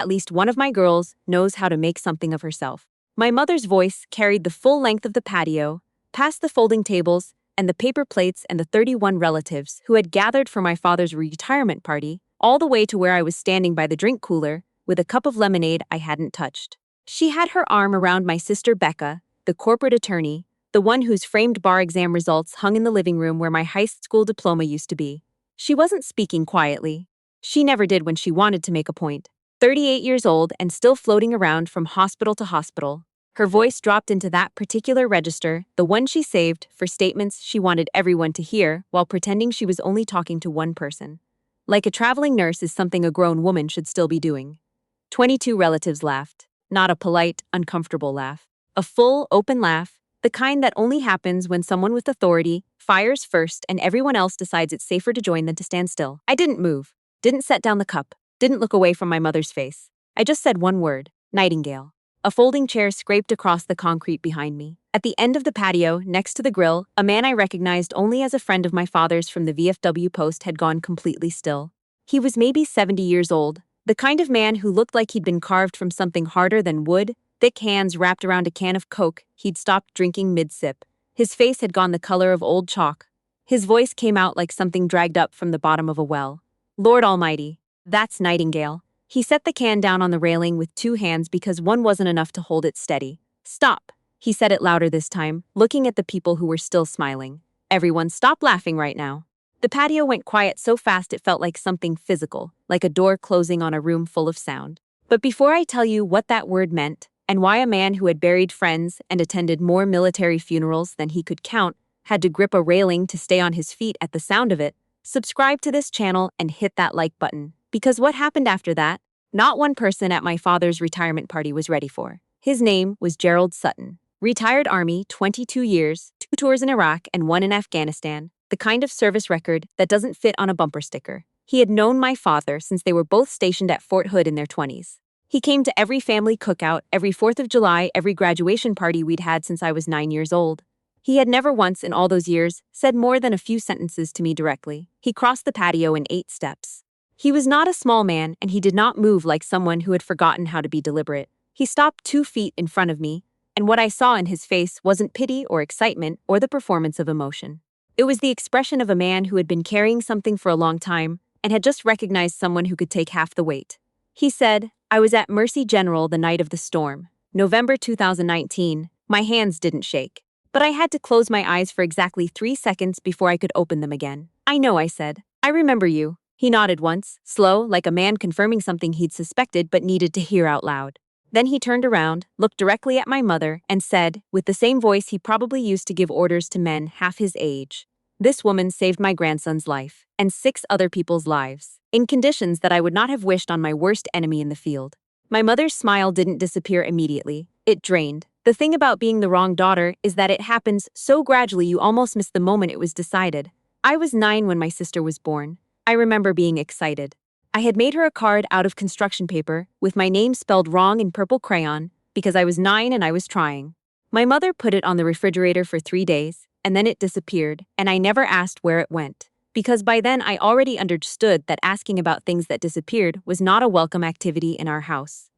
at least one of my girls knows how to make something of herself. My mother's voice carried the full length of the patio, past the folding tables and the paper plates and the 31 relatives who had gathered for my father's retirement party, all the way to where I was standing by the drink cooler with a cup of lemonade I hadn't touched. She had her arm around my sister Becca, the corporate attorney, the one whose framed bar exam results hung in the living room where my high school diploma used to be. She wasn't speaking quietly. She never did when she wanted to make a point. 38 years old and still floating around from hospital to hospital. Her voice dropped into that particular register, the one she saved for statements she wanted everyone to hear while pretending she was only talking to one person. Like a traveling nurse is something a grown woman should still be doing. 22 relatives laughed. Not a polite, uncomfortable laugh. A full, open laugh, the kind that only happens when someone with authority fires first and everyone else decides it's safer to join than to stand still. I didn't move, didn't set down the cup, didn't look away from my mother's face. I just said one word, Nightingale. A folding chair scraped across the concrete behind me. At the end of the patio, next to the grill, a man I recognized only as a friend of my father's from the VFW post had gone completely still. He was maybe 70 years old, the kind of man who looked like he'd been carved from something harder than wood, thick hands wrapped around a can of Coke he'd stopped drinking mid-sip. His face had gone the color of old chalk. His voice came out like something dragged up from the bottom of a well. Lord Almighty, that's Nightingale. He set the can down on the railing with two hands because one wasn't enough to hold it steady. Stop, he said it louder this time, looking at the people who were still smiling. Everyone stop laughing right now. The patio went quiet so fast it felt like something physical, like a door closing on a room full of sound. But before I tell you what that word meant, and why a man who had buried friends and attended more military funerals than he could count had to grip a railing to stay on his feet at the sound of it, subscribe to this channel and hit that like button. Because what happened after that, not one person at my father's retirement party was ready for. His name was Gerald Sutton. Retired Army, 22 years, 2 tours in Iraq and 1 in Afghanistan, the kind of service record that doesn't fit on a bumper sticker. He had known my father since they were both stationed at Fort Hood in their 20s. He came to every family cookout, every 4th of July, every graduation party we'd had since I was 9 years old. He had never once in all those years said more than a few sentences to me directly. He crossed the patio in 8 steps. He was not a small man, and he did not move like someone who had forgotten how to be deliberate. He stopped 2 feet in front of me, and what I saw in his face wasn't pity or excitement or the performance of emotion. It was the expression of a man who had been carrying something for a long time and had just recognized someone who could take half the weight. He said, I was at Mercy General the night of the storm, November 2019. My hands didn't shake, but I had to close my eyes for exactly 3 seconds before I could open them again. I know, I said. I remember you. He nodded once, slow, like a man confirming something he'd suspected but needed to hear out loud. Then he turned around, looked directly at my mother, and said, with the same voice he probably used to give orders to men half his age, this woman saved my grandson's life, and 6 other people's lives, in conditions that I would not have wished on my worst enemy in the field. My mother's smile didn't disappear immediately. It drained. The thing about being the wrong daughter is that it happens so gradually you almost miss the moment it was decided. I was 9 when my sister was born. I remember being excited. I had made her a card out of construction paper with my name spelled wrong in purple crayon because I was 9 and I was trying. My mother put it on the refrigerator for 3 days, and then it disappeared, and I never asked where it went, because by then I already understood that asking about things that disappeared was not a welcome activity in our house.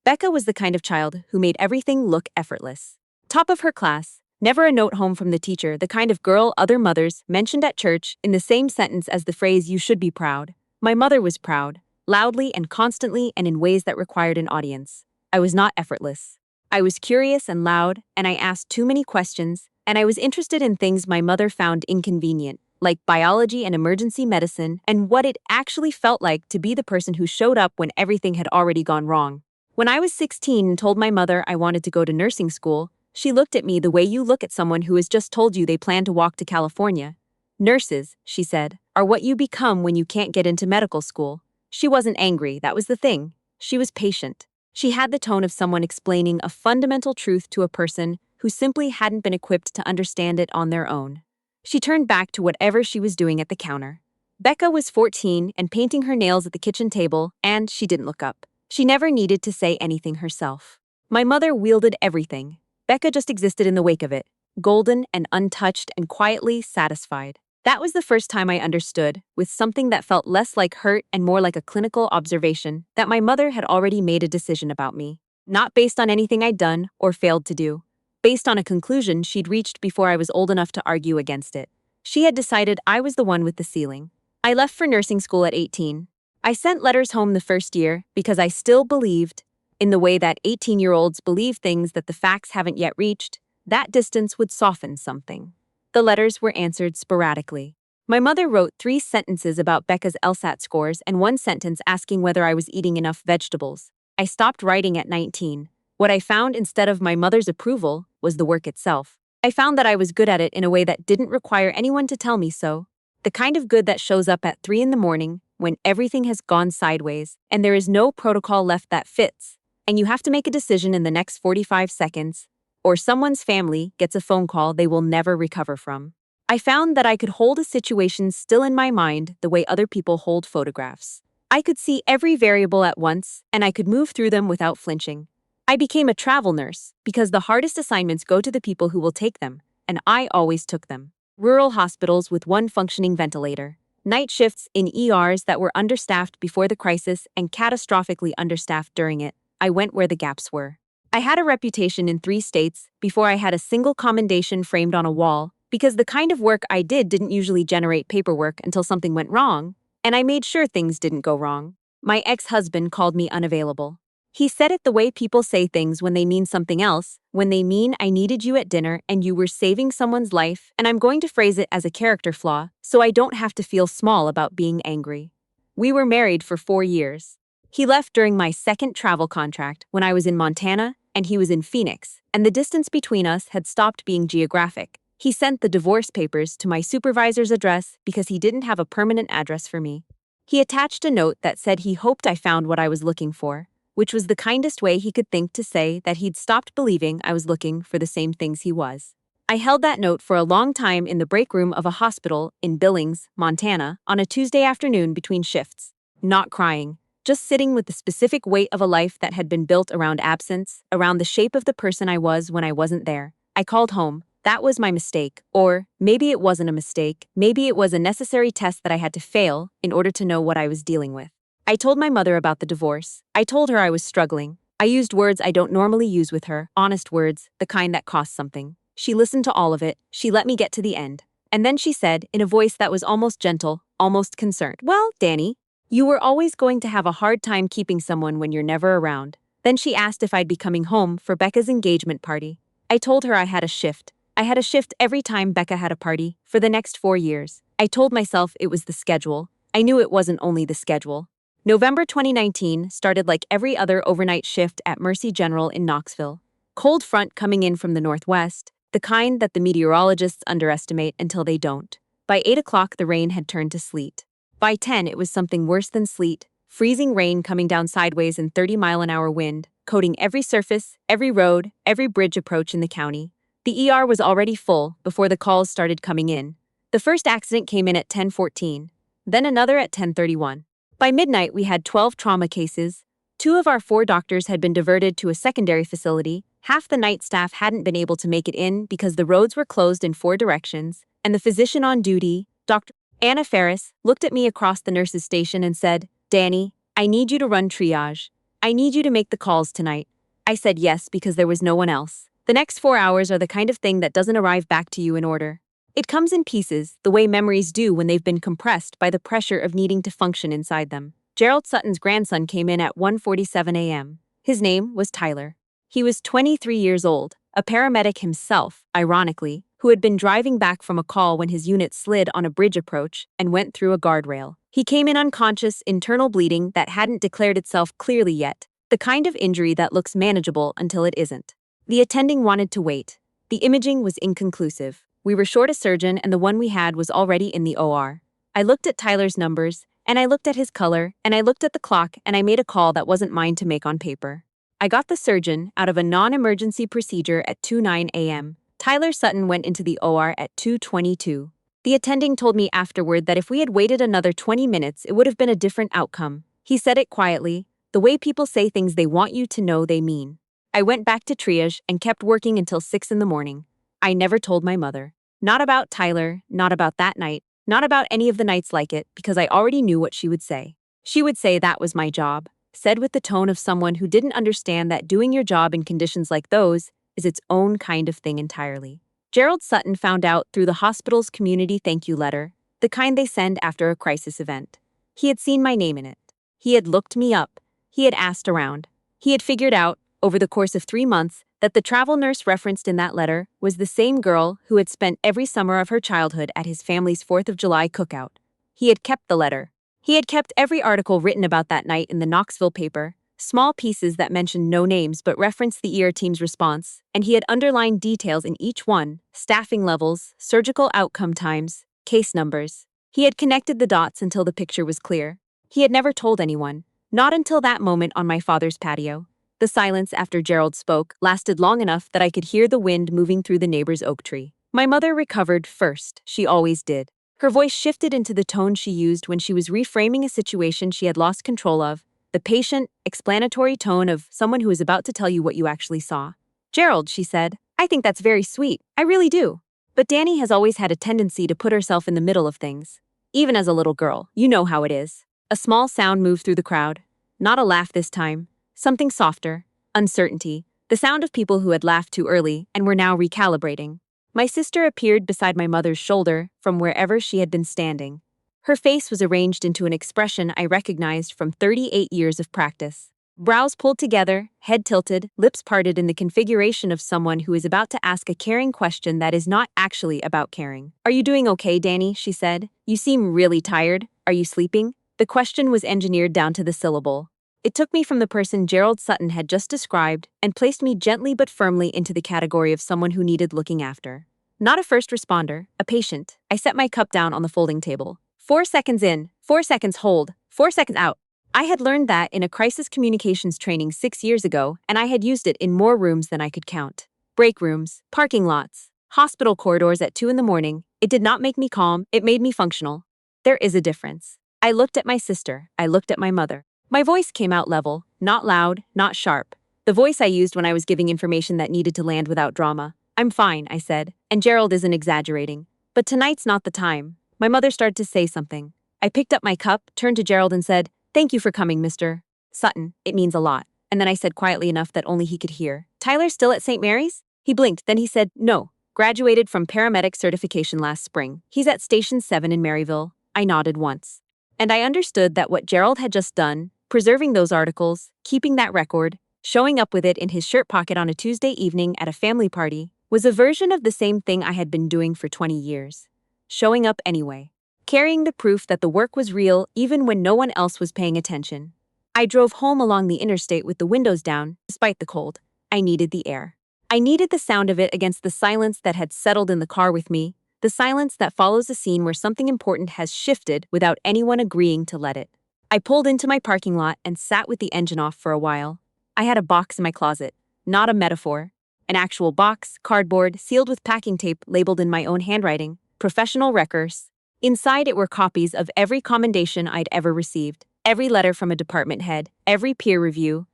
Becca was the kind of child who made everything look effortless. Top of her class, never a note home from the teacher, the kind of girl other mothers mentioned at church in the same sentence as the phrase "you should be proud." My mother was proud, loudly and constantly and in ways that required an audience. I was not effortless. I was curious and loud, and I asked too many questions, and I was interested in things my mother found inconvenient, like biology and emergency medicine, and what it actually felt like to be the person who showed up when everything had already gone wrong. When I was 16 and told my mother I wanted to go to nursing school, she looked at me the way you look at someone who has just told you they plan to walk to California. Nurses, she said, are what you become when you can't get into medical school. She wasn't angry, that was the thing. She was patient. She had the tone of someone explaining a fundamental truth to a person who simply hadn't been equipped to understand it on their own. She turned back to whatever she was doing at the counter. Becca was 14 and painting her nails at the kitchen table, and she didn't look up. She never needed to say anything herself. My mother wielded everything. Becca just existed in the wake of it, golden and untouched and quietly satisfied. That was the first time I understood, with something that felt less like hurt and more like a clinical observation, that my mother had already made a decision about me. Not based on anything I'd done or failed to do. Based on a conclusion she'd reached before I was old enough to argue against it. She had decided I was the one with the ceiling. I left for nursing school at 18. I sent letters home the first year because I still believed, in the way that 18-year-olds believe things that the facts haven't yet reached, that distance would soften something. The letters were answered sporadically. My mother wrote 3 sentences about Becca's LSAT scores and 1 sentence asking whether I was eating enough vegetables. I stopped writing at 19. What I found instead of my mother's approval was the work itself. I found that I was good at it in a way that didn't require anyone to tell me so. The kind of good that shows up at 3 in the morning when everything has gone sideways and there is no protocol left that fits, and you have to make a decision in the next 45 seconds, or someone's family gets a phone call they will never recover from. I found that I could hold a situation still in my mind the way other people hold photographs. I could see every variable at once, and I could move through them without flinching. I became a travel nurse because the hardest assignments go to the people who will take them, and I always took them. Rural hospitals with 1 functioning ventilator. Night shifts in ERs that were understaffed before the crisis and catastrophically understaffed during it. I went where the gaps were. I had a reputation in 3 states before I had a single commendation framed on a wall, because the kind of work I didn't usually generate paperwork until something went wrong, and I made sure things didn't go wrong. My ex-husband called me unavailable. He said it the way people say things when they mean something else, when they mean I needed you at dinner and you were saving someone's life, and I'm going to phrase it as a character flaw, so I don't have to feel small about being angry. We were married for 4 years. He left during my 2nd travel contract when I was in Montana and he was in Phoenix, and the distance between us had stopped being geographic. He sent the divorce papers to my supervisor's address because he didn't have a permanent address for me. He attached a note that said he hoped I found what I was looking for, which was the kindest way he could think to say that he'd stopped believing I was looking for the same things he was. I held that note for a long time in the break room of a hospital in Billings, Montana, on a Tuesday afternoon between shifts. Not crying, just sitting with the specific weight of a life that had been built around absence, around the shape of the person I was when I wasn't there. I called home. That was my mistake. Or maybe it wasn't a mistake. Maybe it was a necessary test that I had to fail in order to know what I was dealing with. I told my mother about the divorce. I told her I was struggling. I used words I don't normally use with her, honest words, the kind that cost something. She listened to all of it. She let me get to the end. And then she said, in a voice that was almost gentle, almost concerned, "Well, Dani, you were always going to have a hard time keeping someone when you're never around." Then she asked if I'd be coming home for Becca's engagement party. I told her I had a shift. I had a shift every time Becca had a party, for the next 4 years. I told myself it was the schedule. I knew it wasn't only the schedule. November 2019 started like every other overnight shift at Mercy General in Knoxville. Cold front coming in from the northwest, the kind that the meteorologists underestimate until they don't. By 8 o'clock, the rain had turned to sleet. By 10, it was something worse than sleet, freezing rain coming down sideways in 30-mile-an-hour wind, coating every surface, every road, every bridge approach in the county. The ER was already full before the calls started coming in. The first accident came in at 10:14, then another at 10:31. By midnight, we had 12 trauma cases. 2 of our 4 doctors had been diverted to a secondary facility. Half the night staff hadn't been able to make it in because the roads were closed in 4 directions, and the physician on duty, Dr. Anna Ferris, looked at me across the nurses' station and said, "Dani, I need you to run triage. I need you to make the calls tonight." I said yes because there was no one else. The next 4 hours are the kind of thing that doesn't arrive back to you in order. It comes in pieces, the way memories do when they've been compressed by the pressure of needing to function inside them. Gerald Sutton's grandson came in at 1:47 a.m. His name was Tyler. He was 23 years old, a paramedic himself, ironically, who had been driving back from a call when his unit slid on a bridge approach and went through a guardrail. He came in unconscious, internal bleeding that hadn't declared itself clearly yet, the kind of injury that looks manageable until it isn't. The attending wanted to wait. The imaging was inconclusive. We were short a surgeon and the one we had was already in the OR. I looked at Tyler's numbers, and I looked at his color, and I looked at the clock, and I made a call that wasn't mine to make on paper. I got the surgeon out of a non-emergency procedure at 2:09 a.m. Tyler Sutton went into the OR at 2:22. The attending told me afterward that if we had waited another 20 minutes, it would have been a different outcome. He said it quietly, the way people say things they want you to know they mean. I went back to triage and kept working until 6 in the morning. I never told my mother. Not about Tyler, not about that night, Not about any of the nights like it, because I already knew what she would say. She would say that was my job, said with the tone of someone who didn't understand that doing your job in conditions like those is its own kind of thing entirely. Gerald Sutton found out through the hospital's community thank you letter, the kind they send after a crisis event. He had seen my name in it. He had looked me up. He had asked around. He had figured out, over the course of 3 months, that the travel nurse referenced in that letter was the same girl who had spent every summer of her childhood at his family's 4th of July cookout. He had kept the letter. He had kept every article written about that night in the Knoxville paper, small pieces that mentioned no names but referenced the ER team's response, and he had underlined details in each one, staffing levels, surgical outcome times, case numbers. He had connected the dots until the picture was clear. He had never told anyone, not until that moment on my father's patio. The silence after Gerald spoke lasted long enough that I could hear the wind moving through the neighbor's oak tree. My mother recovered first, she always did. Her voice shifted into the tone she used when she was reframing a situation she had lost control of, the patient, explanatory tone of someone who is about to tell you what you actually saw. Gerald, she said, I think that's very sweet, I really do. But Dani has always had a tendency to put herself in the middle of things. Even as a little girl, you know how it is. A small sound moved through the crowd. Not a laugh this time. Something softer. Uncertainty. The sound of people who had laughed too early and were now recalibrating. My sister appeared beside my mother's shoulder from wherever she had been standing. Her face was arranged into an expression I recognized from 38 years of practice. Brows pulled together, head tilted, lips parted in the configuration of someone who is about to ask a caring question that is not actually about caring. Are you doing okay, Dani? She said. You seem really tired. Are you sleeping? The question was engineered down to the syllable. It took me from the person Gerald Sutton had just described and placed me gently but firmly into the category of someone who needed looking after. Not a first responder, a patient. I set my cup down on the folding table. 4 seconds in, 4 seconds hold, 4 seconds out. I had learned that in a crisis communications training 6 years ago, and I had used it in more rooms than I could count. Break rooms, parking lots, hospital corridors at 2 in the morning. It did not make me calm, it made me functional. There is a difference. I looked at my sister, I looked at my mother. My voice came out level, not loud, not sharp. The voice I used when I was giving information that needed to land without drama. I'm fine, I said, and Gerald isn't exaggerating. But tonight's not the time. My mother started to say something. I picked up my cup, turned to Gerald and said, Thank you for coming, Mr. Sutton. It means a lot. And then I said quietly enough that only he could hear, Tyler's still at St. Mary's? He blinked, then he said, No. Graduated from paramedic certification last spring. He's at Station 7 in Maryville. I nodded once. And I understood that what Gerald had just done, preserving those articles, keeping that record, showing up with it in his shirt pocket on a Tuesday evening at a family party, was a version of the same thing I had been doing for 20 years. Showing up anyway. Carrying the proof that the work was real even when no one else was paying attention. I drove home along the interstate with the windows down, despite the cold. I needed the air. I needed the sound of it against the silence that had settled in the car with me, the silence that follows a scene where something important has shifted without anyone agreeing to let it. I pulled into my parking lot and sat with the engine off for a while. I had a box in my closet, not a metaphor. An actual box, cardboard, sealed with packing tape labeled in my own handwriting, professional records. Inside it were copies of every commendation I'd ever received, every letter from a department head, every peer review,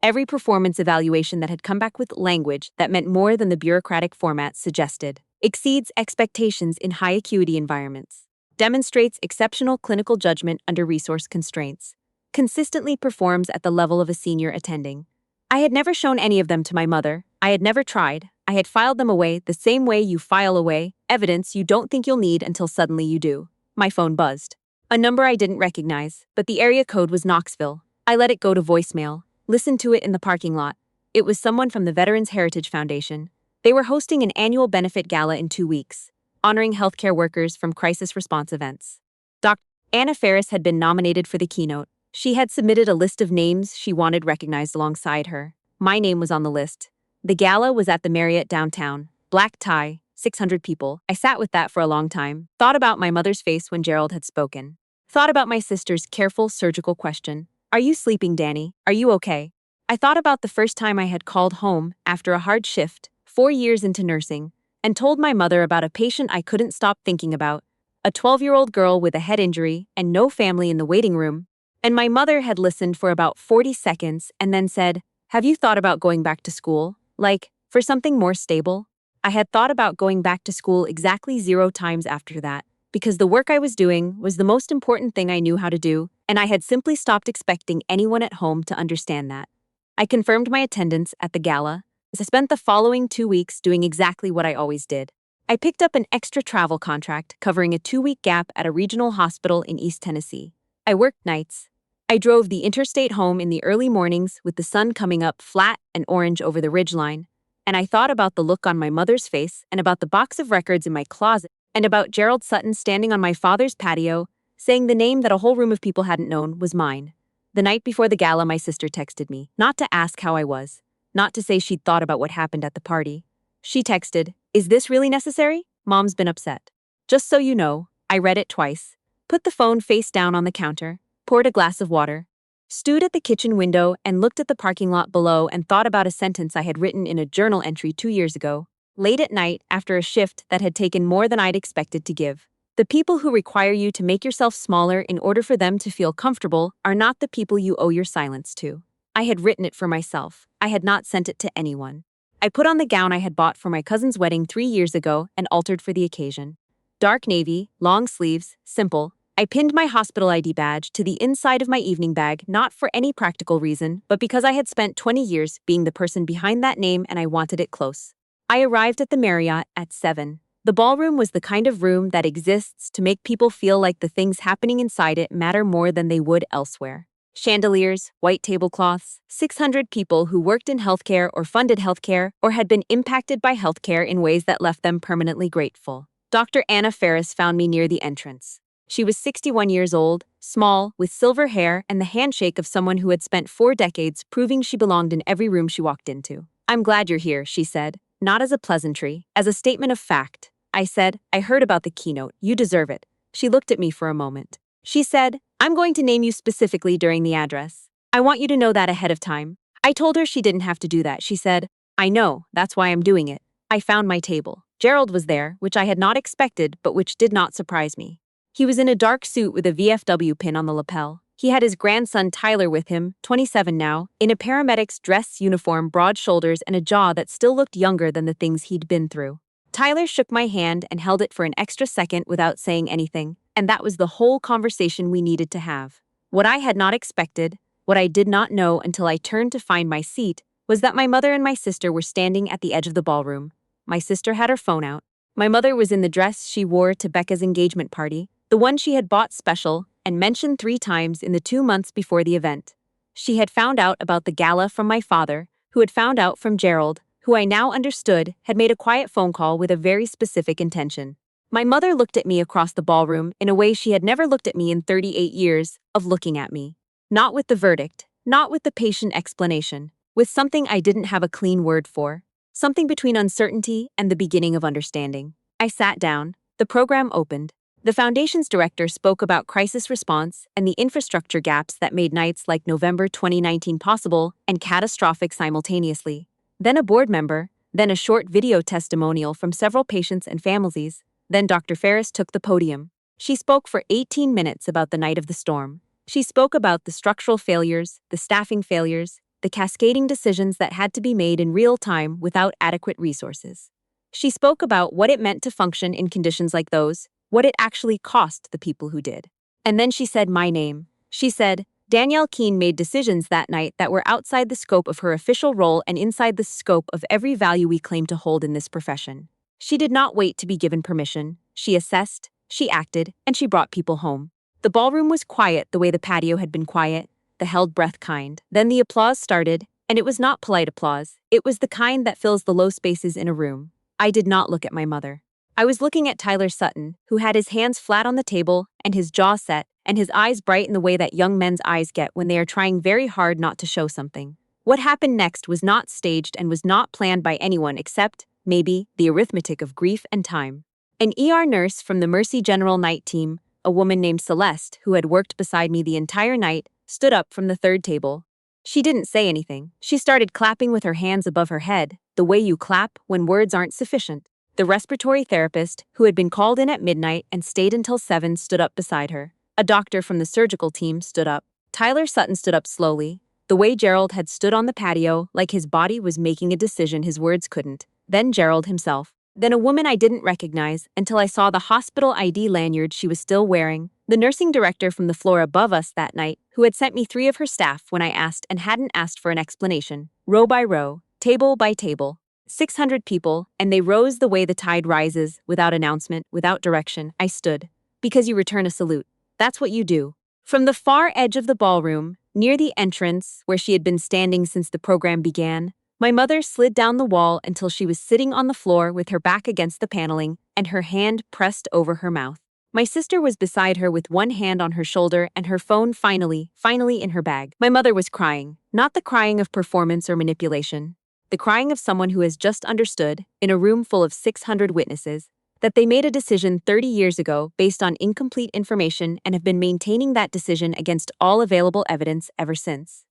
every performance evaluation that had come back with language that meant more than the bureaucratic format suggested, exceeds expectations in high-acuity environments, demonstrates exceptional clinical judgment under resource constraints, consistently performs at the level of a senior attending. I had never shown any of them to my mother. I had never tried. I had filed them away the same way you file away evidence you don't think you'll need until suddenly you do. My phone buzzed. A number I didn't recognize, but the area code was Knoxville. I let it go to voicemail, listened to it in the parking lot. It was someone from the Veterans Heritage Foundation. They were hosting an annual benefit gala in 2 weeks, honoring healthcare workers from crisis response events. Dr. Anna Ferris had been nominated for the keynote. She had submitted a list of names she wanted recognized alongside her. My name was on the list. The gala was at the Marriott downtown. Black tie, 600 people. I sat with that for a long time. Thought about my mother's face when Gerald had spoken. Thought about my sister's careful surgical question. Are you sleeping, Dani? Are you okay? I thought about the first time I had called home after a hard shift, 4 years into nursing, and told my mother about a patient I couldn't stop thinking about. A 12-year-old girl with a head injury and no family in the waiting room. And my mother had listened for about 40 seconds and then said, Have you thought about going back to school? Like, for something more stable? I had thought about going back to school exactly 0 times after that, because the work I was doing was the most important thing I knew how to do, and I had simply stopped expecting anyone at home to understand that. I confirmed my attendance at the gala, as I spent the following 2 weeks doing exactly what I always did. I picked up an extra travel contract covering a 2-week gap at a regional hospital in East Tennessee. I worked nights. I drove the interstate home in the early mornings with the sun coming up flat and orange over the ridgeline, and I thought about the look on my mother's face and about the box of records in my closet and about Gerald Sutton standing on my father's patio, saying the name that a whole room of people hadn't known was mine. The night before the gala, my sister texted me, not to ask how I was, not to say she'd thought about what happened at the party. She texted, "Is this really necessary? Mom's been upset." Just so you know, I read it twice, put the phone face down on the counter, poured a glass of water, stood at the kitchen window and looked at the parking lot below and thought about a sentence I had written in a journal entry 2 years ago, late at night after a shift that had taken more than I'd expected to give. The people who require you to make yourself smaller in order for them to feel comfortable are not the people you owe your silence to. I had written it for myself. I had not sent it to anyone. I put on the gown I had bought for my cousin's wedding 3 years ago and altered for the occasion. Dark navy, long sleeves, simple. I pinned my hospital ID badge to the inside of my evening bag not for any practical reason, but because I had spent 20 years being the person behind that name and I wanted it close. I arrived at the Marriott at 7. The ballroom was the kind of room that exists to make people feel like the things happening inside it matter more than they would elsewhere. Chandeliers, white tablecloths, 600 people who worked in healthcare or funded healthcare or had been impacted by healthcare in ways that left them permanently grateful. Dr. Anna Ferris found me near the entrance. She was 61 years old, small, with silver hair and the handshake of someone who had spent 4 decades proving she belonged in every room she walked into. "I'm glad you're here," she said, not as a pleasantry, as a statement of fact. I said, "I heard about the keynote. You deserve it." She looked at me for a moment. She said, "I'm going to name you specifically during the address. I want you to know that ahead of time." I told her she didn't have to do that. She said, "I know, that's why I'm doing it." I found my table. Gerald was there, which I had not expected, but which did not surprise me. He was in a dark suit with a VFW pin on the lapel. He had his grandson Tyler with him, 27 now, in a paramedic's dress uniform, broad shoulders, and a jaw that still looked younger than the things he'd been through. Tyler shook my hand and held it for an extra second without saying anything, and that was the whole conversation we needed to have. What I had not expected, what I did not know until I turned to find my seat, was that my mother and my sister were standing at the edge of the ballroom. My sister had her phone out. My mother was in the dress she wore to Becca's engagement party, the one she had bought special and mentioned 3 times in the 2 months before the event. She had found out about the gala from my father, who had found out from Gerald, who I now understood had made a quiet phone call with a very specific intention. My mother looked at me across the ballroom in a way she had never looked at me in 38 years of looking at me. Not with the verdict, not with the patient explanation, with something I didn't have a clean word for, something between uncertainty and the beginning of understanding. I sat down. The program opened. The Foundation's director spoke about crisis response and the infrastructure gaps that made nights like November 2019 possible and catastrophic simultaneously. Then a board member, then a short video testimonial from several patients and families. Then Dr. Ferris took the podium. She spoke for 18 minutes about the night of the storm. She spoke about the structural failures, the staffing failures, the cascading decisions that had to be made in real time without adequate resources. She spoke about what it meant to function in conditions like those, what it actually cost the people who did. And then she said my name. She said, Dani Keene made decisions that night that were outside the scope of her official role and inside the scope of every value we claim to hold in this profession. She did not wait to be given permission. She assessed, she acted, and she brought people home. The ballroom was quiet the way the patio had been quiet, the held breath kind. Then the applause started, and it was not polite applause. It was the kind that fills the low spaces in a room. I did not look at my mother. I was looking at Tyler Sutton, who had his hands flat on the table and his jaw set, and his eyes bright in the way that young men's eyes get when they are trying very hard not to show something. What happened next was not staged and was not planned by anyone except, maybe, the arithmetic of grief and time. An ER nurse from the Mercy General night team, a woman named Celeste, who had worked beside me the entire night, stood up from the third table. She didn't say anything. She started clapping with her hands above her head, the way you clap when words aren't sufficient. The respiratory therapist, who had been called in at midnight and stayed until 7, stood up beside her. A doctor from the surgical team stood up. Tyler Sutton stood up slowly, the way Gerald had stood on the patio, like his body was making a decision his words couldn't. Then Gerald himself. Then a woman I didn't recognize until I saw the hospital ID lanyard she was still wearing. The nursing director from the floor above us that night, who had sent me 3 of her staff when I asked and hadn't asked for an explanation. Row by row, table by table. 600 people, and they rose the way the tide rises, without announcement, without direction. I stood. Because you return a salute. That's what you do. From the far edge of the ballroom, near the entrance, where she had been standing since the program began, my mother slid down the wall until she was sitting on the floor with her back against the paneling and her hand pressed over her mouth. My sister was beside her with one hand on her shoulder and her phone finally in her bag. My mother was crying, not the crying of performance or manipulation, the crying of someone who has just understood, in a room full of 600 witnesses, that they made a decision 30 years ago based on incomplete information and have been maintaining that decision against all available evidence ever since.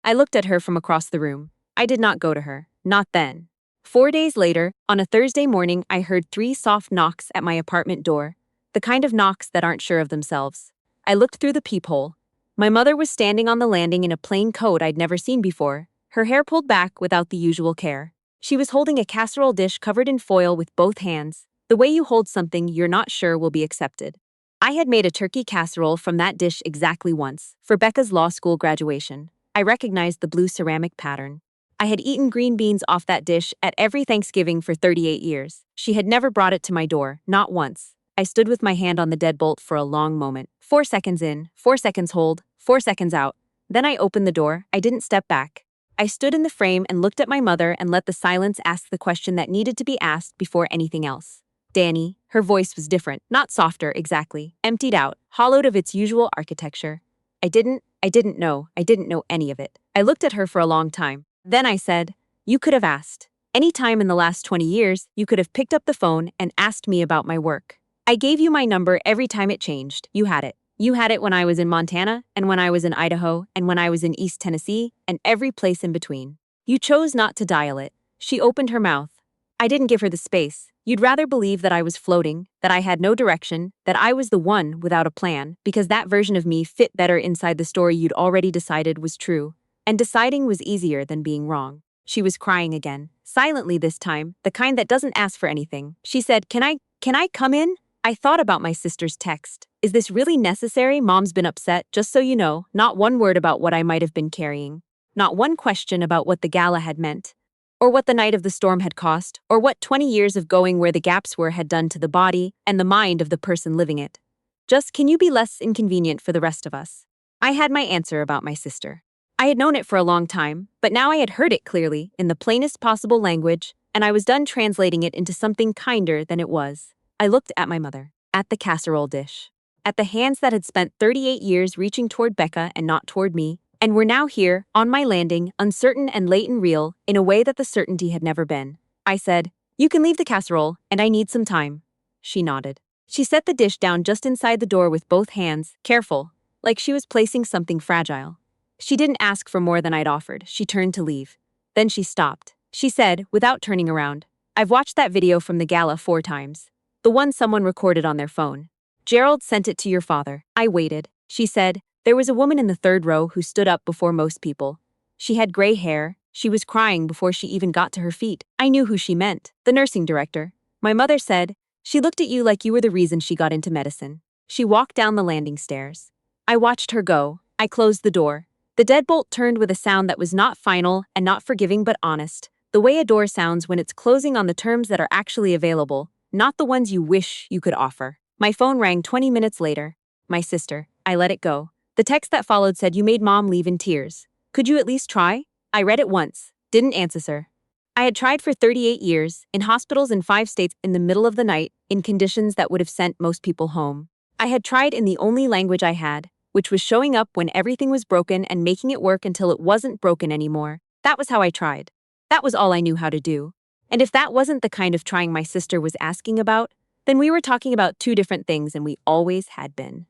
I looked at her from across the room. I did not go to her, not then. 4 days later, on a Thursday morning, I heard 3 soft knocks at my apartment door, the kind of knocks that aren't sure of themselves. I looked through the peephole. My mother was standing on the landing in a plain coat I'd never seen before, her hair pulled back without the usual care. She was holding a casserole dish covered in foil with both hands, the way you hold something you're not sure will be accepted. I had made a turkey casserole from that dish exactly once, for Becca's law school graduation. I recognized the blue ceramic pattern. I had eaten green beans off that dish at every Thanksgiving for 38 years. She had never brought it to my door, not once. I stood with my hand on the deadbolt for a long moment. 4 seconds in, 4 seconds hold, 4 seconds out. Then I opened the door. I didn't step back. I stood in the frame and looked at my mother and let the silence ask the question that needed to be asked before anything else. Dani, her voice was different, not softer exactly, emptied out, hollowed of its usual architecture. I didn't know any of it. I looked at her for a long time. Then I said, you could have asked. Any time in the last 20 years, you could have picked up the phone and asked me about my work. I gave you my number every time it changed. You had it. You had it when I was in Montana, and when I was in Idaho, and when I was in East Tennessee, and every place in between. You chose not to dial it. She opened her mouth. I didn't give her the space. You'd rather believe that I was floating, that I had no direction, that I was the one without a plan, because that version of me fit better inside the story you'd already decided was true. And deciding was easier than being wrong. She was crying again, silently this time, the kind that doesn't ask for anything. She said, Can I come in? I thought about my sister's text. Is this really necessary? Mom's been upset, just so you know, not one word about what I might have been carrying. Not one question about what the gala had meant, or what the night of the storm had cost, or what 20 years of going where the gaps were had done to the body and the mind of the person living it. Just, can you be less inconvenient for the rest of us? I had my answer about my sister. I had known it for a long time, but now I had heard it clearly, in the plainest possible language, and I was done translating it into something kinder than it was. I looked at my mother, at the casserole dish, at the hands that had spent 38 years reaching toward Becca and not toward me, and were now here, on my landing, uncertain and late and real, in a way that the certainty had never been. I said, you can leave the casserole, and I need some time. She nodded. She set the dish down just inside the door with both hands, careful, like she was placing something fragile. She didn't ask for more than I'd offered. She turned to leave. Then she stopped. She said, without turning around, I've watched that video from the gala 4 times. The one someone recorded on their phone. Gerald sent it to your father. I waited. She said, there was a woman in the 3rd row who stood up before most people. She had gray hair. She was crying before she even got to her feet. I knew who she meant. The nursing director. My mother said, she looked at you like you were the reason she got into medicine. She walked down the landing stairs. I watched her go. I closed the door. The deadbolt turned with a sound that was not final and not forgiving but honest, the way a door sounds when it's closing on the terms that are actually available, not the ones you wish you could offer. My phone rang 20 minutes later. My sister. I let it go. The text that followed said you made Mom leave in tears. Could you at least try? I read it once. Didn't answer, sir. I had tried for 38 years, in hospitals in 5 states in the middle of the night, in conditions that would have sent most people home. I had tried in the only language I had, which was showing up when everything was broken and making it work until it wasn't broken anymore. That was how I tried. That was all I knew how to do. And if that wasn't the kind of trying my sister was asking about, then we were talking about 2 different things, and we always had been.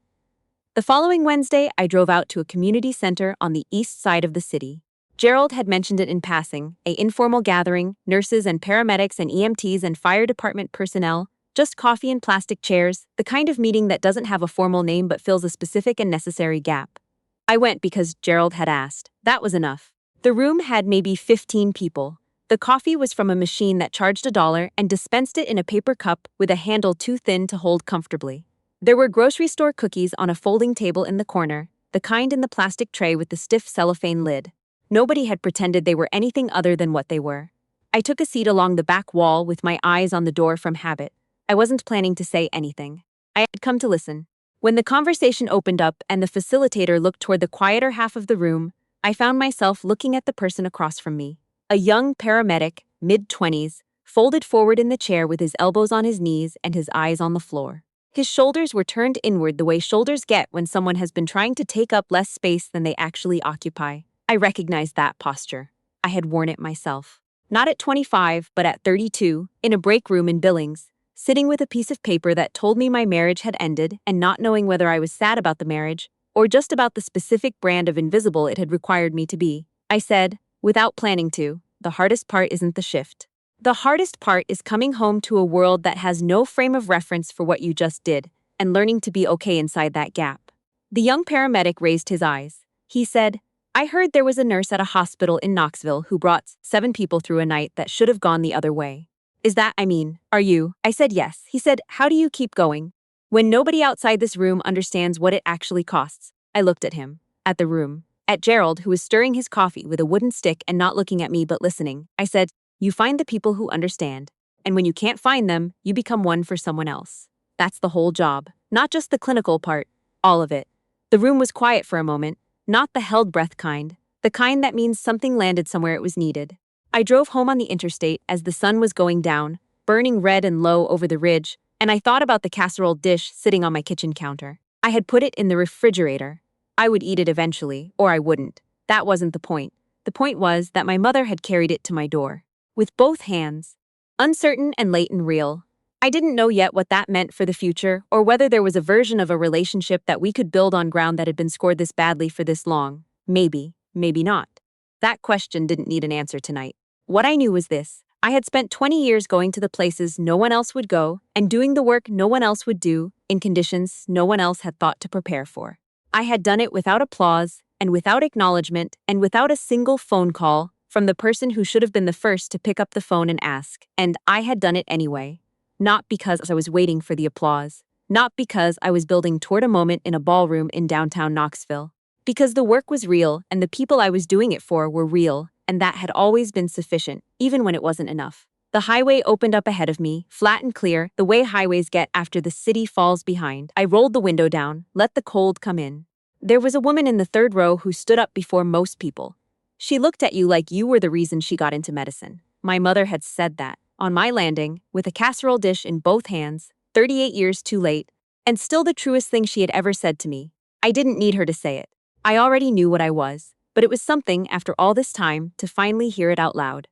The following Wednesday, I drove out to a community center on the east side of the city. Gerald had mentioned it in passing, an informal gathering, nurses and paramedics and EMTs and fire department personnel, just coffee and plastic chairs, the kind of meeting that doesn't have a formal name but fills a specific and necessary gap. I went because Gerald had asked. That was enough. The room had maybe 15 people. The coffee was from a machine that charged $1 and dispensed it in a paper cup with a handle too thin to hold comfortably. There were grocery store cookies on a folding table in the corner, the kind in the plastic tray with the stiff cellophane lid. Nobody had pretended they were anything other than what they were. I took a seat along the back wall with my eyes on the door from habit. I wasn't planning to say anything. I had come to listen. When the conversation opened up and the facilitator looked toward the quieter half of the room, I found myself looking at the person across from me. A young paramedic, mid-20s, folded forward in the chair with his elbows on his knees and his eyes on the floor. His shoulders were turned inward the way shoulders get when someone has been trying to take up less space than they actually occupy. I recognized that posture. I had worn it myself. Not at 25, but at 32, in a break room in Billings, sitting with a piece of paper that told me my marriage had ended and not knowing whether I was sad about the marriage or just about the specific brand of invisible it had required me to be. I said, without planning to, the hardest part isn't the shift. The hardest part is coming home to a world that has no frame of reference for what you just did, and learning to be okay inside that gap. The young paramedic raised his eyes. He said, I heard there was a nurse at a hospital in Knoxville who brought 7 people through a night that should have gone the other way. Are you? I said yes. He said, how do you keep going? When nobody outside this room understands what it actually costs. I looked at him, at the room, at Gerald, who was stirring his coffee with a wooden stick and not looking at me but listening. I said, you find the people who understand, and when you can't find them, you become one for someone else. That's the whole job, not just the clinical part, all of it. The room was quiet for a moment, not the held breath kind, the kind that means something landed somewhere it was needed. I drove home on the interstate as the sun was going down, burning red and low over the ridge, and I thought about the casserole dish sitting on my kitchen counter. I had put it in the refrigerator. I would eat it eventually, or I wouldn't. That wasn't the point. The point was that my mother had carried it to my door. With both hands. Uncertain and late and real. I didn't know yet what that meant for the future, or whether there was a version of a relationship that we could build on ground that had been scored this badly for this long. Maybe, maybe not. That question didn't need an answer tonight. What I knew was this. I had spent 20 years going to the places no one else would go, and doing the work no one else would do, in conditions no one else had thought to prepare for. I had done it without applause, and without acknowledgement, and without a single phone call from the person who should have been the first to pick up the phone and ask. And I had done it anyway. Not because I was waiting for the applause. Not because I was building toward a moment in a ballroom in downtown Knoxville. Because the work was real, and the people I was doing it for were real, and that had always been sufficient, even when it wasn't enough. The highway opened up ahead of me, flat and clear, the way highways get after the city falls behind. I rolled the window down, let the cold come in. There was a woman in the 3rd row who stood up before most people. She looked at you like you were the reason she got into medicine. My mother had said that, on my landing, with a casserole dish in both hands, 38 years too late, and still the truest thing she had ever said to me. I didn't need her to say it. I already knew what I was, but it was something, after all this time, to finally hear it out loud.